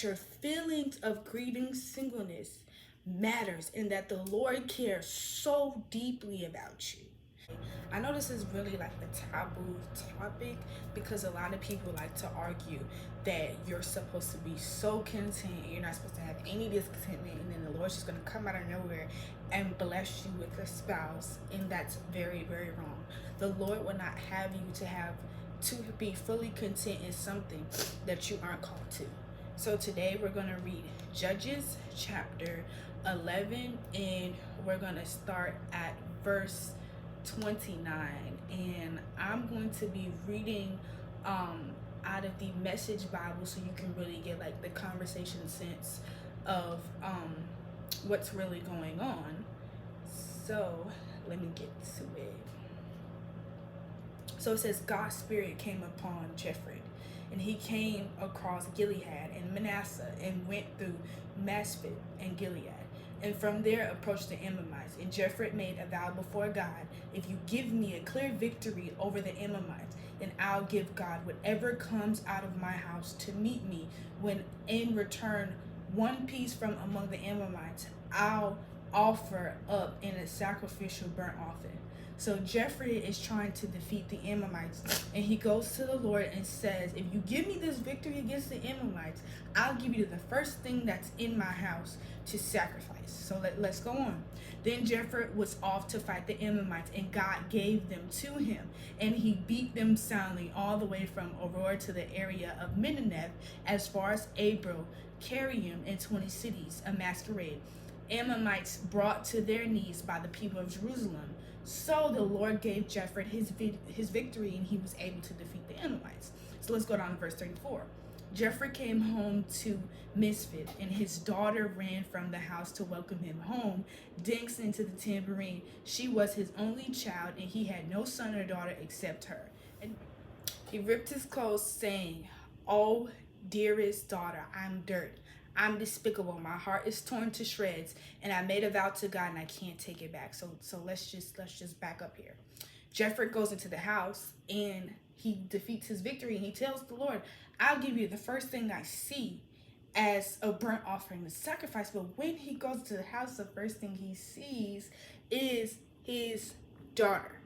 that your feelings of grieving singleness matters and that the Lord cares so deeply about you. I know this is really like a taboo topic because a lot of people like to argue that you're supposed to be so content, you're not supposed to have any discontentment, and then the Lord's just gonna come out of nowhere and bless you with a spouse, and that's very, very wrong. The Lord will not have you to be fully content in something that you aren't called to. So today we're gonna read Judges chapter 11, and we're gonna start at verse 29, and I'm going to be reading out of the Message Bible so you can really get like the conversation sense of what's really going on. So let me get to it. So it says, God's spirit came upon Jephthah, and he came across Gilead and Manasseh and went through Mesphi and Gilead, and from there approached the Ammonites. And Jephthah made a vow before God, if you give me a clear victory over the Ammonites, then I'll give God whatever comes out of my house to meet me, when in return one piece from among the Ammonites I'll offer up in a sacrificial burnt offering. So Jephthah is trying to defeat the Ammonites, and he goes to the Lord and says, if you give me this victory against the Ammonites, I'll give you the first thing that's in my house to sacrifice. So let's go on. Then Jephthah was off to fight the Ammonites, and God gave them to him, and he beat them soundly all the way from Aurora to the area of Menaneth, as far as Abel, Carrium, and 20 cities, a masquerade, Ammonites brought to their knees by the people of Jerusalem. So the Lord gave Jephthah his victory, and he was able to defeat the Ammonites. So let's go down to verse 34. Jephthah came home to Mizpah, and his daughter ran from the house to welcome him home, dancing into the tambourine. She was his only child, and he had no son or daughter except her. And he ripped his clothes, saying, "Oh, dearest daughter, I'm dirt. I'm despicable. My heart is torn to shreds, and I made a vow to God, and I can't take it back." So let's just back up here. Jephthah goes into the house, and he defeats his victory, and he tells the Lord, I'll give you the first thing I see as a burnt offering, the sacrifice. But when he goes to the house, the first thing he sees is his daughter.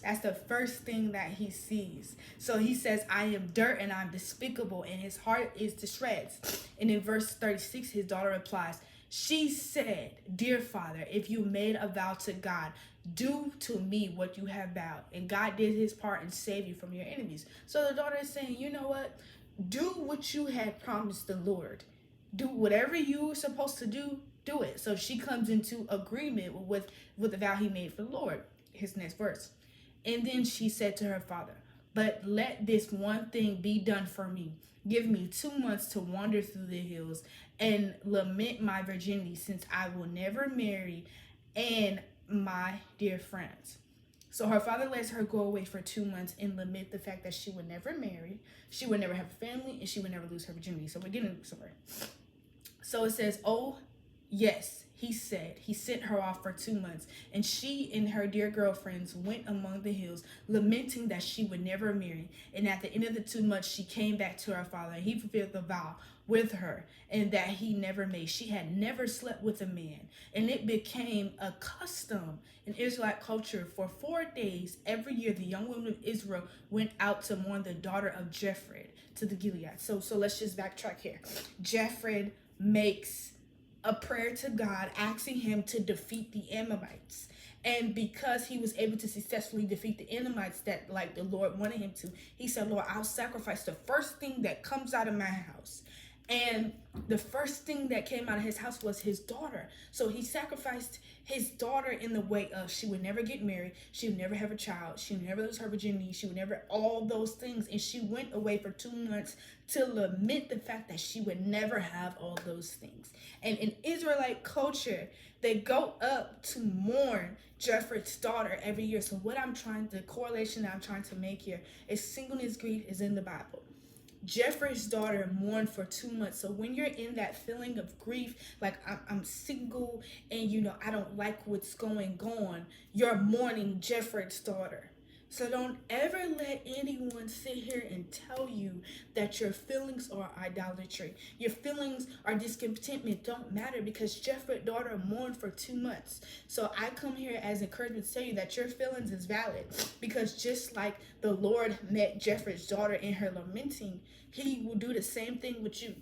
That's the first thing that he sees. So he says, I am dirt and I'm despicable, and his heart is to shreds. And in verse 36, his daughter replies, she said, dear father, if you made a vow to God, do to me what you have vowed. And God did his part and saved you from your enemies. So the daughter is saying, you know what? Do what you had promised the Lord. Do whatever you were supposed to do, do it. So she comes into agreement with the vow he made for the Lord. His next verse. And then she said to her father, but let this one thing be done for me. Give me 2 months to wander through the hills and lament my virginity, since I will never marry, and my dear friends. So her father lets her go away for 2 months and lament the fact that she would never marry, she would never have a family, and she would never lose her virginity. So we're getting somewhere. So it says, oh, yes, he said. He sent her off for 2 months, and she and her dear girlfriends went among the hills, lamenting that she would never marry. And at the end of the 2 months, she came back to her father, and he fulfilled the vow with her, and that he never made. She had never slept with a man, and it became a custom in Israelite culture. For 4 days every year, the young women of Israel went out to mourn the daughter of Jephthah to the Gilead. So let's just backtrack here. Jephthah makes a prayer to God, asking him to defeat the Ammonites. And because he was able to successfully defeat the Ammonites that like the Lord wanted him to, he said, Lord, I'll sacrifice the first thing that comes out of my house. And the first thing that came out of his house was his daughter. So he sacrificed his daughter in the way of she would never get married, she would never have a child, she would never lose her virginity, she would never, all those things. And she went away for 2 months to lament the fact that she would never have all those things. And in Israelite culture, they go up to mourn Jephthah's daughter every year. So the correlation that I'm trying to make here is singleness grief is in the Bible. Jephthah's daughter mourned for 2 months. So when you're in that feeling of grief, like I'm single and I don't like what's going on, you're mourning Jephthah's daughter. So don't ever let anyone sit here and tell you that your feelings are idolatry. Your feelings are discontentment don't matter, because Jeffrey's daughter mourned for 2 months. So I come here as encouragement to tell you that your feelings is valid, because just like the Lord met Jeffrey's daughter in her lamenting, he will do the same thing with you.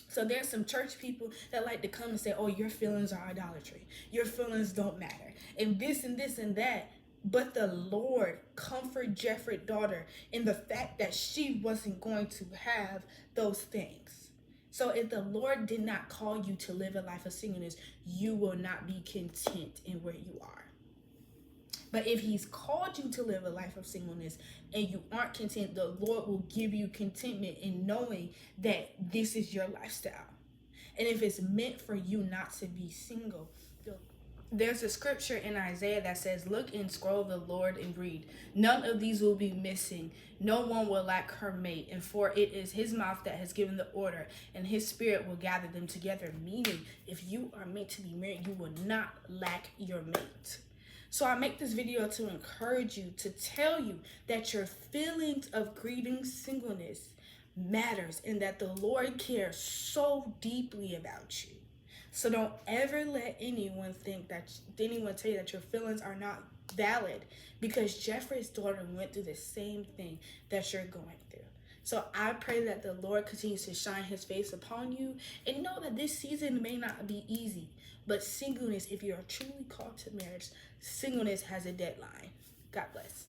So there's some church people that like to come and say, oh, your feelings are idolatry. Your feelings don't matter. And this and this and that. But the Lord comforted Jeffrey's daughter in the fact that she wasn't going to have those things. So if the Lord did not call you to live a life of singleness, you will not be content in where you are. But if he's called you to live a life of singleness and you aren't content, the Lord will give you contentment in knowing that this is your lifestyle. And if it's meant for you not to be single, there's a scripture in Isaiah that says, look and scroll the Lord and read. None of these will be missing. No one will lack her mate. And for it is his mouth that has given the order, and his spirit will gather them together. Meaning, if you are meant to be married, you will not lack your mate. So I make this video to encourage you, to tell you that your feelings of grieving singleness matters, and that the Lord cares so deeply about you. So don't ever let anyone tell you that your feelings are not valid, because Jeffrey's daughter went through the same thing that you're going through. So I pray that the Lord continues to shine his face upon you, and know that this season may not be easy, but singleness, if you are truly called to marriage, singleness has a deadline. God bless.